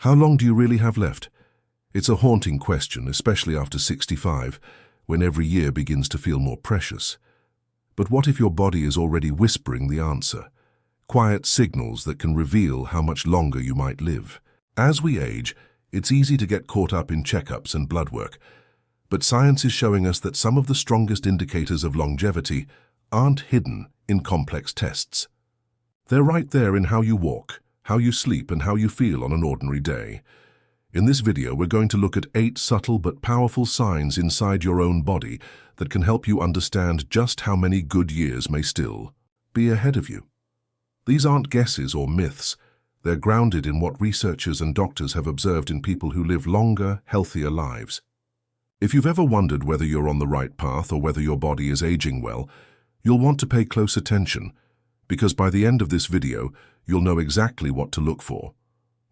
How long do you really have left? It's a haunting question, especially after 65, when every year begins to feel more precious. But what if your body is already whispering the answer? Quiet signals that can reveal how much longer you might live. As we age, it's easy to get caught up in checkups and blood work. But science is showing us that some of the strongest indicators of longevity aren't hidden in complex tests. They're right there in how you walk, how you sleep, and how you feel on an ordinary day. In this video, we're going to look at 8 subtle but powerful signs inside your own body that can help you understand just how many good years may still be ahead of you. These aren't guesses or myths. They're grounded in what researchers and doctors have observed in people who live longer, healthier lives. If you've ever wondered whether you're on the right path or whether your body is aging well, you'll want to pay close attention, because by the end of this video, you'll know exactly what to look for.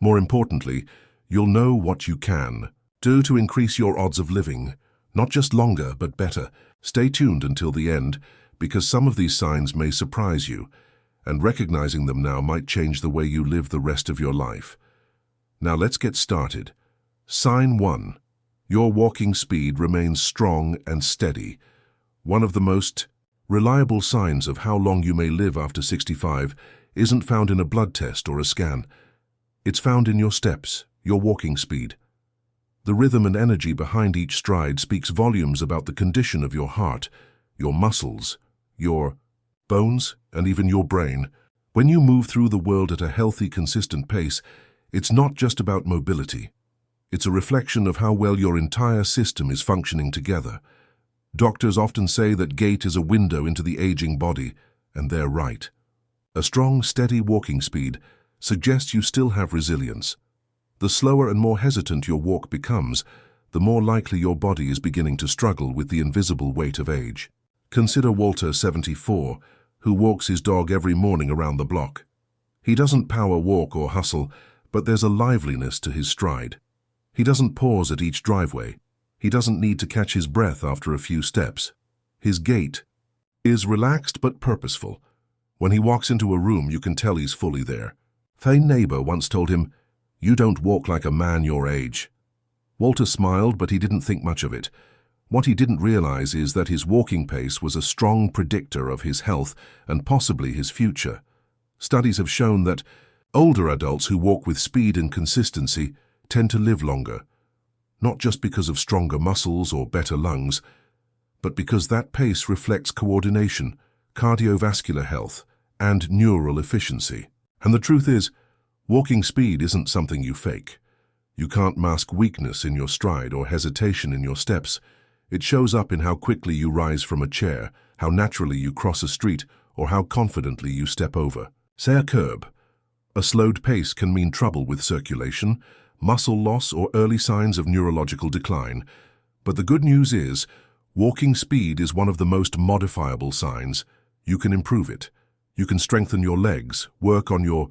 More importantly, you'll know what you can do to increase your odds of living, not just longer, but better. Stay tuned until the end, because some of these signs may surprise you, and recognizing them now might change the way you live the rest of your life. Now let's get started. Sign 1. Your walking speed remains strong and steady. One of the most reliable signs of how long you may live after 65 isn't found in a blood test or a scan. It's found in your steps, your walking speed. The rhythm and energy behind each stride speaks volumes about the condition of your heart, your muscles, your bones, and even your brain. When you move through the world at a healthy, consistent pace, it's not just about mobility. It's a reflection of how well your entire system is functioning together. Doctors often say that gait is a window into the aging body, and they're right. A strong, steady walking speed suggests you still have resilience. The slower and more hesitant your walk becomes, the more likely your body is beginning to struggle with the invisible weight of age. Consider Walter, 74, who walks his dog every morning around the block. He doesn't power walk or hustle, but there's a liveliness to his stride. He doesn't pause at each driveway. He doesn't need to catch his breath after a few steps. His gait is relaxed but purposeful. When he walks into a room, you can tell he's fully there. A neighbor once told him, "You don't walk like a man your age." Walter smiled, but he didn't think much of it. What he didn't realize is that his walking pace was a strong predictor of his health and possibly his future. Studies have shown that older adults who walk with speed and consistency tend to live longer, not just because of stronger muscles or better lungs, but because that pace reflects coordination, cardiovascular health, and neural efficiency. And the truth is, walking speed isn't something you fake. You can't mask weakness in your stride or hesitation in your steps. It shows up in how quickly you rise from a chair, how naturally you cross a street, or how confidently you step over, say, a curb. A slowed pace can mean trouble with circulation, muscle loss, or early signs of neurological decline. But the good news is, walking speed is one of the most modifiable signs. You can improve it. You can strengthen your legs, work on your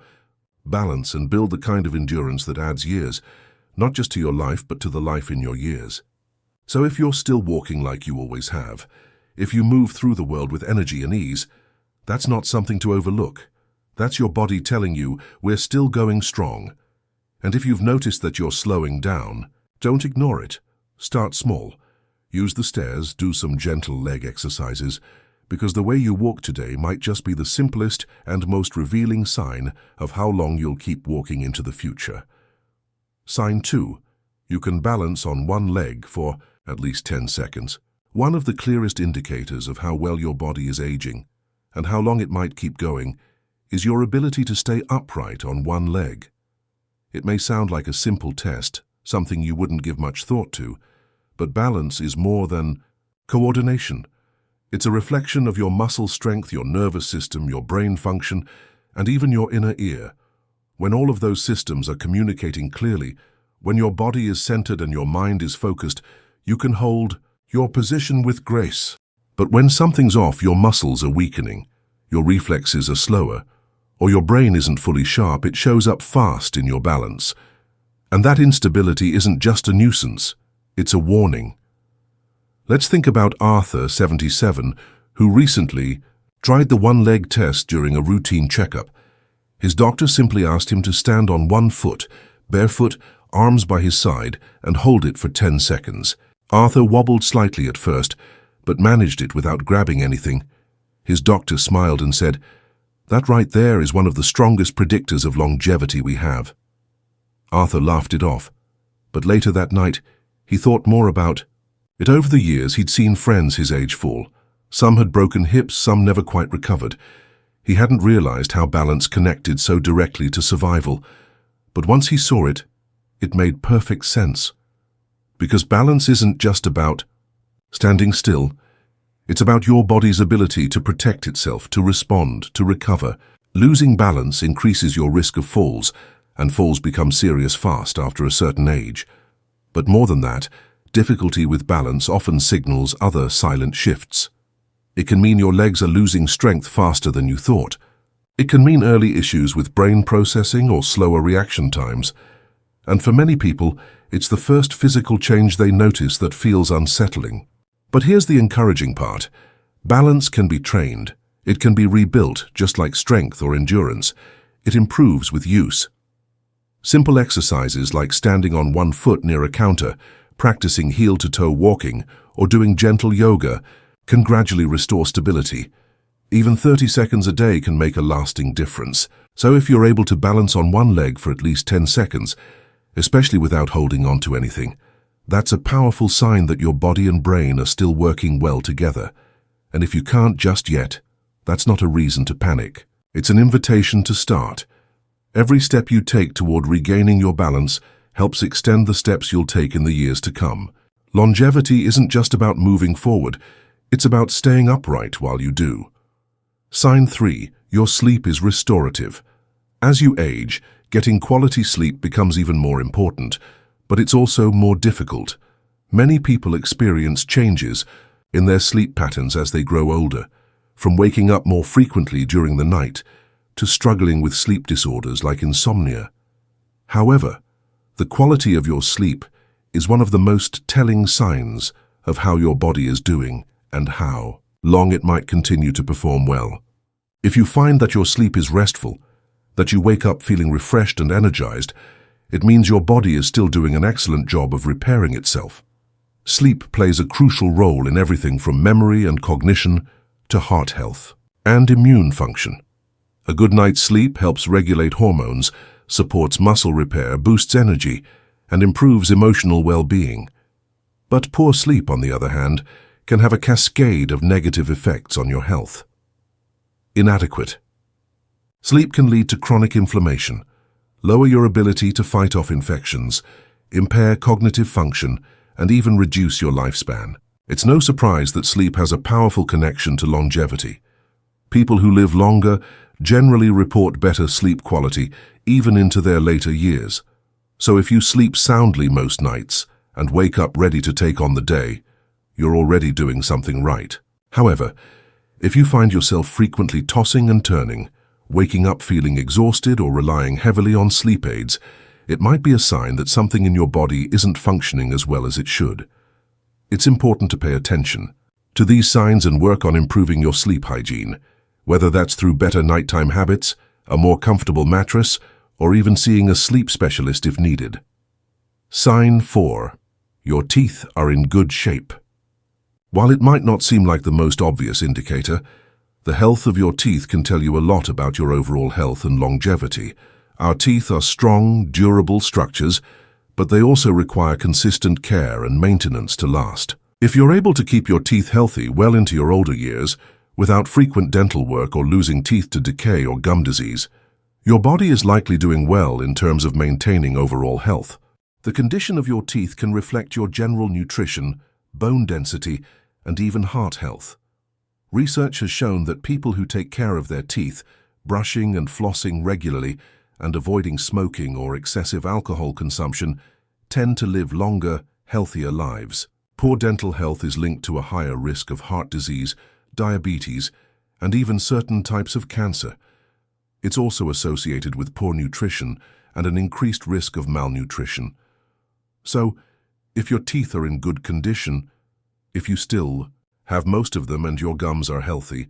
balance, and build the kind of endurance that adds years, not just to your life, but to the life in your years. So if you're still walking like you always have, if you move through the world with energy and ease, that's not something to overlook. That's your body telling you, we're still going strong. And if you've noticed that you're slowing down, don't ignore it. Start small. Use the stairs, do some gentle leg exercises, because the way you walk today might just be the simplest and most revealing sign of how long you'll keep walking into the future. Sign 2. You can balance on one leg for at least 10 seconds. One of the clearest indicators of how well your body is aging and how long it might keep going is your ability to stay upright on one leg. It may sound like a simple test, something you wouldn't give much thought to, but balance is more than coordination. It's a reflection of your muscle strength, your nervous system, your brain function, and even your inner ear. When all of those systems are communicating clearly, when your body is centered and your mind is focused, you can hold your position with grace. But when something's off, your muscles are weakening, your reflexes are slower, or your brain isn't fully sharp, it shows up fast in your balance. And that instability isn't just a nuisance, it's a warning. Let's think about Arthur, 77, who recently tried the one-leg test during a routine checkup. His doctor simply asked him to stand on one foot, Barefoot, arms by his side, and hold it for 10 seconds. Arthur wobbled slightly at first, but managed it without grabbing anything. His doctor smiled and said, "That right there is one of the strongest predictors of longevity we have." Arthur laughed it off, but later that night, he thought more about it. Over the years, he'd seen friends his age fall. Some had broken hips, some never quite recovered. He hadn't realized how balance connected so directly to survival. But once he saw it, it made perfect sense. Because balance isn't just about standing still. It's about your body's ability to protect itself, to respond, to recover. Losing balance increases your risk of falls, and falls become serious fast after a certain age. But more than that, difficulty with balance often signals other silent shifts. It can mean your legs are losing strength faster than you thought. It can mean early issues with brain processing or slower reaction times. And for many people, it's the first physical change they notice that feels unsettling. But here's the encouraging part. Balance can be trained. It can be rebuilt, just like strength or endurance. It improves with use. Simple exercises like standing on one foot near a counter, practicing heel-to-toe walking, or doing gentle yoga can gradually restore stability. Even 30 seconds a day can make a lasting difference. So if you're able to balance on one leg for at least 10 seconds, especially without holding on to anything, that's a powerful sign that your body and brain are still working well together. And if you can't just yet, that's not a reason to panic. It's an invitation to start. Every step you take toward regaining your balance helps extend the steps you'll take in the years to come. Longevity isn't just about moving forward, it's about staying upright while you do. Sign 3. Your sleep is restorative. As you age, getting quality sleep becomes even more important, but it's also more difficult. Many people experience changes in their sleep patterns as they grow older, from waking up more frequently during the night to struggling with sleep disorders like insomnia. However, the quality of your sleep is one of the most telling signs of how your body is doing and how long it might continue to perform well. If you find that your sleep is restful, that you wake up feeling refreshed and energized, it means your body is still doing an excellent job of repairing itself. Sleep plays a crucial role in everything from memory and cognition to heart health and immune function. A good night's sleep helps regulate hormones, supports muscle repair, boosts energy, and improves emotional well-being. But poor sleep, on the other hand, can have a cascade of negative effects on your health. Inadequate sleep can lead to chronic inflammation, lower your ability to fight off infections, impair cognitive function, and even reduce your lifespan. It's no surprise that sleep has a powerful connection to longevity. People who live longer generally report better sleep quality even into their later years. So if you sleep soundly most nights and wake up ready to take on the day, you're already doing something right. However, if you find yourself frequently tossing and turning, waking up feeling exhausted or relying heavily on sleep aids, it might be a sign that something in your body isn't functioning as well as it should. It's important to pay attention to these signs and work on improving your sleep hygiene, whether that's through better nighttime habits, a more comfortable mattress, or even seeing a sleep specialist if needed. Sign 4. Your teeth are in good shape. While it might not seem like the most obvious indicator, the health of your teeth can tell you a lot about your overall health and longevity. Our teeth are strong, durable structures, but they also require consistent care and maintenance to last. If you're able to keep your teeth healthy well into your older years, without frequent dental work or losing teeth to decay or gum disease, your body is likely doing well in terms of maintaining overall health. The condition of your teeth can reflect your general nutrition, bone density, and even heart health. Research has shown that people who take care of their teeth, brushing and flossing regularly, and avoiding smoking or excessive alcohol consumption, tend to live longer, healthier lives. Poor dental health is linked to a higher risk of heart disease, diabetes, and even certain types of cancer. It's also associated with poor nutrition and an increased risk of malnutrition. So, if your teeth are in good condition, if you still have most of them and your gums are healthy,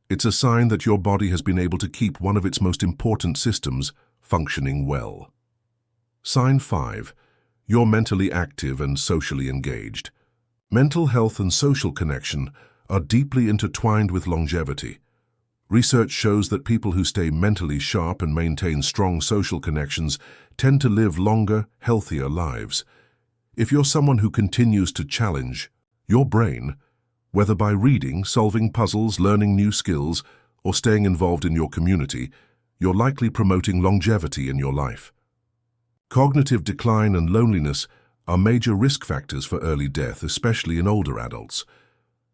it's a sign that your body has been able to keep one of its most important systems functioning well. Sign 5. You're mentally active and socially engaged. Mental health and social connection are deeply intertwined with longevity. Research shows that people who stay mentally sharp and maintain strong social connections tend to live longer, healthier lives. If you're someone who continues to challenge your brain, whether by reading, solving puzzles, learning new skills, or staying involved in your community, you're likely promoting longevity in your life. Cognitive decline and loneliness are major risk factors for early death, especially in older adults.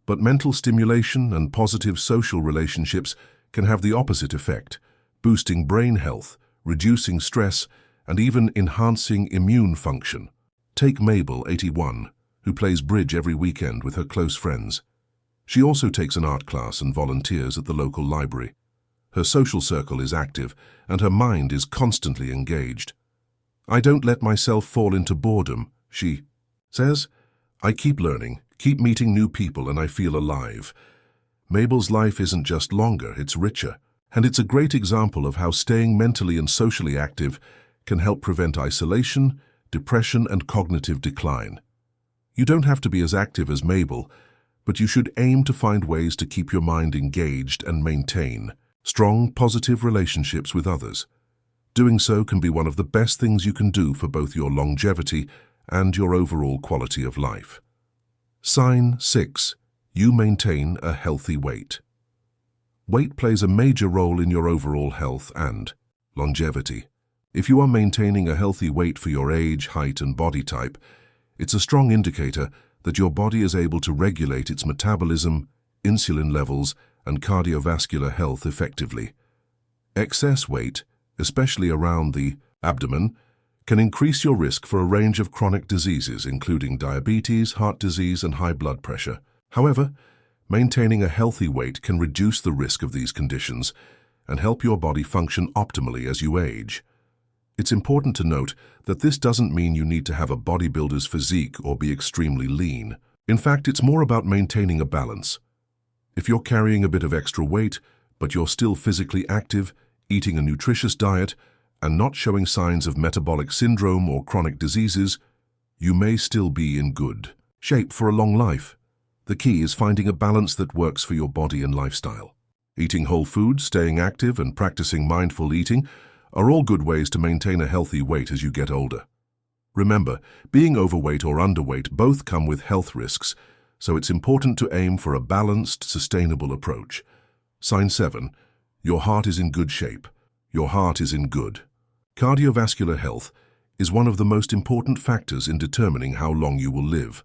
But mental stimulation and positive social relationships can have the opposite effect, boosting brain health, reducing stress, and even enhancing immune function. Take Mabel, 81, who plays bridge every weekend with her close friends. She also takes an art class and volunteers at the local library. Her social circle is active, and her mind is constantly engaged. "I don't let myself fall into boredom," she says. "I keep learning, keep meeting new people, and I feel alive." Mabel's life isn't just longer, it's richer. And it's a great example of how staying mentally and socially active can help prevent isolation, depression, and cognitive decline. You don't have to be as active as Mabel, but you should aim to find ways to keep your mind engaged and maintain strong, positive relationships with others. Doing so can be one of the best things you can do for both your longevity and your overall quality of life. Sign 6. You maintain a healthy weight. Weight plays a major role in your overall health and longevity. If you are maintaining a healthy weight for your age, height, and body type, it's a strong indicator that your body is able to regulate its metabolism, insulin levels, and cardiovascular health effectively. Excess weight, especially around the abdomen, can increase your risk for a range of chronic diseases, including diabetes, heart disease, and high blood pressure. However, maintaining a healthy weight can reduce the risk of these conditions and help your body function optimally as you age. It's important to note that this doesn't mean you need to have a bodybuilder's physique or be extremely lean. In fact, it's more about maintaining a balance. If you're carrying a bit of extra weight, but you're still physically active, eating a nutritious diet, and not showing signs of metabolic syndrome or chronic diseases, you may still be in good shape for a long life. The key is finding a balance that works for your body and lifestyle. Eating whole foods, staying active, and practicing mindful eating are all good ways to maintain a healthy weight as you get older. Remember, being overweight or underweight both come with health risks, so it's important to aim for a balanced, sustainable approach. Sign 7. Your heart is in good shape. Your heart is in good. Cardiovascular health is one of the most important factors in determining how long you will live.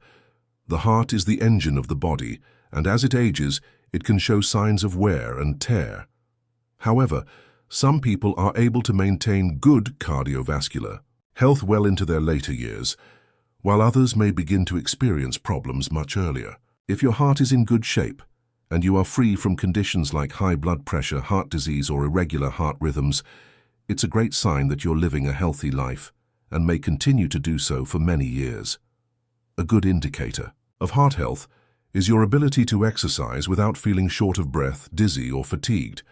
The heart is the engine of the body, and as it ages, it can show signs of wear and tear. However, some people are able to maintain good cardiovascular health well into their later years, while others may begin to experience problems much earlier. If your heart is in good shape, and you are free from conditions like high blood pressure, heart disease, or irregular heart rhythms, it's a great sign that you're living a healthy life and may continue to do so for many years. A good indicator of heart health is your ability to exercise without feeling short of breath, dizzy, or fatigued.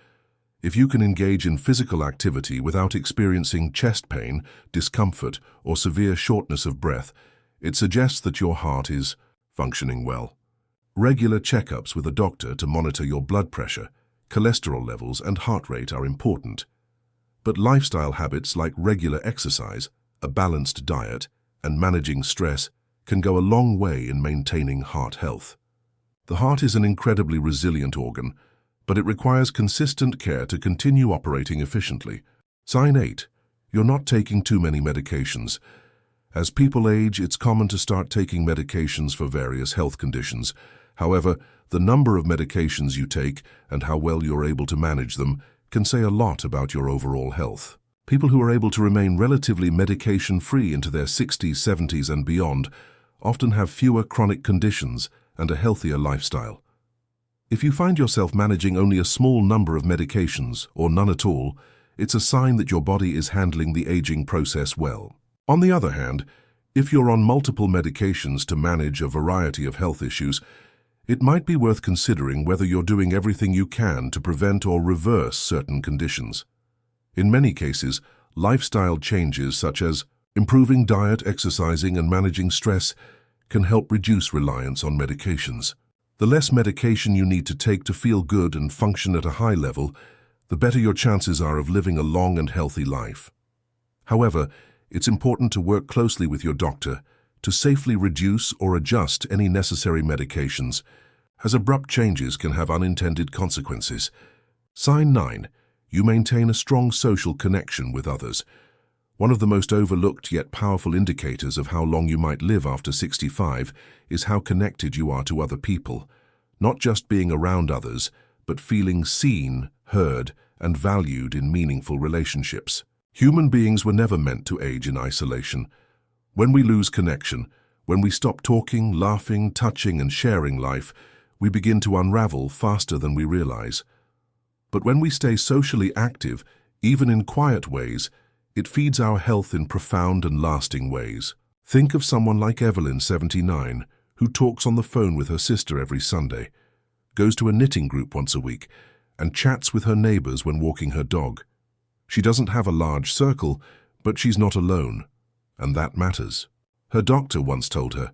If you can engage in physical activity without experiencing chest pain, discomfort, or severe shortness of breath, it suggests that your heart is functioning well. Regular checkups with a doctor to monitor your blood pressure, cholesterol levels, and heart rate are important. But lifestyle habits like regular exercise, a balanced diet, and managing stress can go a long way in maintaining heart health. The heart is an incredibly resilient organ, but it requires consistent care to continue operating efficiently. Sign 8. You're not taking too many medications. As people age, it's common to start taking medications for various health conditions. However, the number of medications you take and how well you're able to manage them can say a lot about your overall health. People who are able to remain relatively medication-free into their 60s, 70s, and beyond often have fewer chronic conditions and a healthier lifestyle. If you find yourself managing only a small number of medications, or none at all, it's a sign that your body is handling the aging process well. On the other hand, if you're on multiple medications to manage a variety of health issues, it might be worth considering whether you're doing everything you can to prevent or reverse certain conditions. In many cases, lifestyle changes such as Improving diet, exercising, and managing stress can help reduce reliance on medications. The less medication you need to take to feel good and function at a high level, the better your chances are of living a long and healthy life. However, it's important to work closely with your doctor to safely reduce or adjust any necessary medications, as abrupt changes can have unintended consequences. Sign 9. You maintain a strong social connection with others. One of the most overlooked yet powerful indicators of how long you might live after 65 is how connected you are to other people. Not just being around others, but feeling seen, heard, and valued in meaningful relationships. Human beings were never meant to age in isolation. When we lose connection, when we stop talking, laughing, touching, and sharing life, we begin to unravel faster than we realize. But when we stay socially active, even in quiet ways, it feeds our health in profound and lasting ways. Think of someone like Evelyn, 79, who talks on the phone with her sister every Sunday, goes to a knitting group once a week, and chats with her neighbors when walking her dog. She doesn't have a large circle, but she's not alone, and that matters. Her doctor once told her,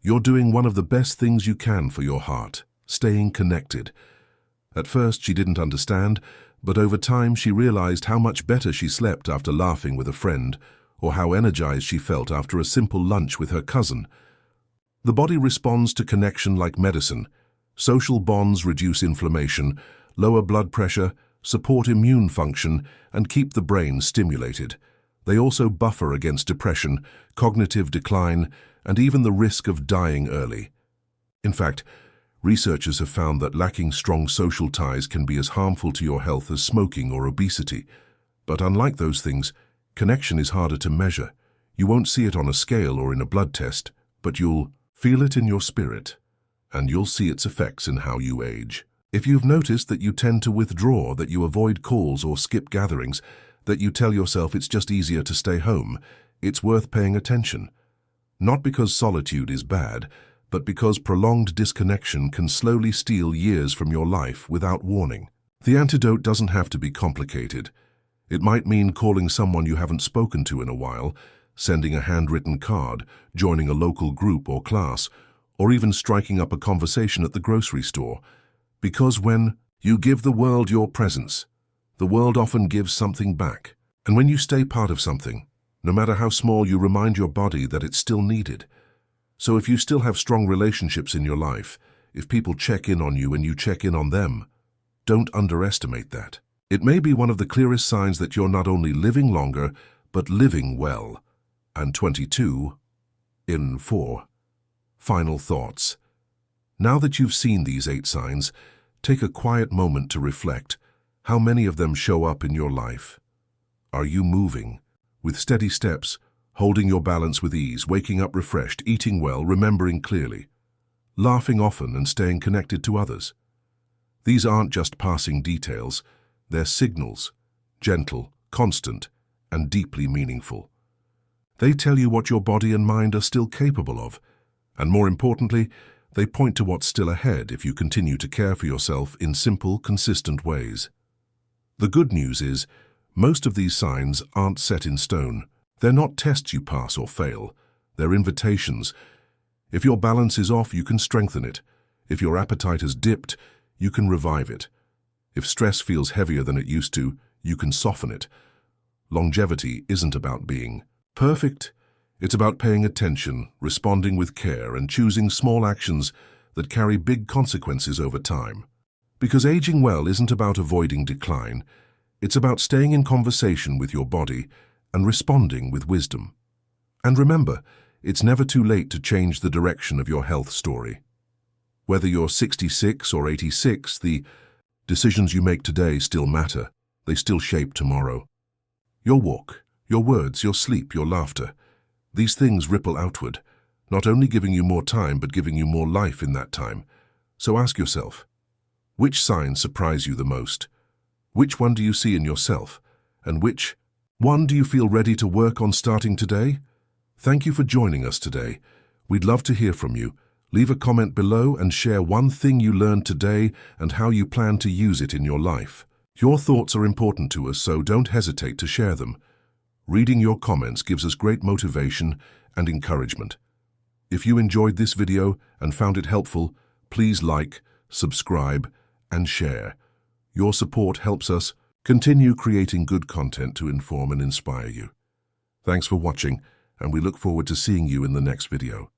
"You're doing one of the best things you can for your heart, staying connected." At first she didn't understand, but over time she realized how much better she slept after laughing with a friend, or how energized she felt after a simple lunch with her cousin. The body responds to connection like medicine. Social bonds reduce inflammation, lower blood pressure, support immune function, and keep the brain stimulated. They also buffer against depression, cognitive decline, and even the risk of dying early. In fact, researchers have found that lacking strong social ties can be as harmful to your health as smoking or obesity. But unlike those things, connection is harder to measure. You won't see it on a scale or in a blood test, but you'll feel it in your spirit, and you'll see its effects in how you age. If you've noticed that you tend to withdraw, that you avoid calls or skip gatherings, that you tell yourself it's just easier to stay home, it's worth paying attention. Not because solitude is bad, but because prolonged disconnection can slowly steal years from your life without warning. The antidote doesn't have to be complicated. It might mean calling someone you haven't spoken to in a while, sending a handwritten card, joining a local group or class, or even striking up a conversation at the grocery store. Because when you give the world your presence, the world often gives something back. And when you stay part of something, no matter how small, you remind your body that it's still needed. So if you still have strong relationships in your life, if people check in on you and you check in on them, don't underestimate that. It may be one of the clearest signs that you're not only living longer, but living well. And 22 in 4. Final thoughts. Now that you've seen these 8 signs, take a quiet moment to reflect. How many of them show up in your life? Are you moving with steady steps, holding your balance with ease, waking up refreshed, eating well, remembering clearly, laughing often and staying connected to others? These aren't just passing details, they're signals, gentle, constant, and deeply meaningful. They tell you what your body and mind are still capable of, and more importantly, they point to what's still ahead if you continue to care for yourself in simple, consistent ways. The good news is, most of these signs aren't set in stone. They're not tests you pass or fail. They're invitations. If your balance is off, you can strengthen it. If your appetite has dipped, you can revive it. If stress feels heavier than it used to, you can soften it. Longevity isn't about being perfect. It's about paying attention, responding with care, and choosing small actions that carry big consequences over time. Because aging well isn't about avoiding decline. It's about staying in conversation with your body and responding with wisdom. And remember, it's never too late to change the direction of your health story. Whether you're 66 or 86, the decisions you make today still matter. They still shape tomorrow. Your walk, your words, your sleep, your laughter, these things ripple outward, not only giving you more time, but giving you more life in that time. So ask yourself, which signs surprise you the most? Which one do you see in yourself? And which one do you feel ready to work on starting today? Thank you for joining us today. We'd love to hear from you. Leave a comment below and share one thing you learned today and how you plan to use it in your life. Your thoughts are important to us, so don't hesitate to share them. Reading your comments gives us great motivation and encouragement. If you enjoyed this video and found it helpful, please like, subscribe, and share. Your support helps us continue creating good content to inform and inspire you. Thanks for watching, and we look forward to seeing you in the next video.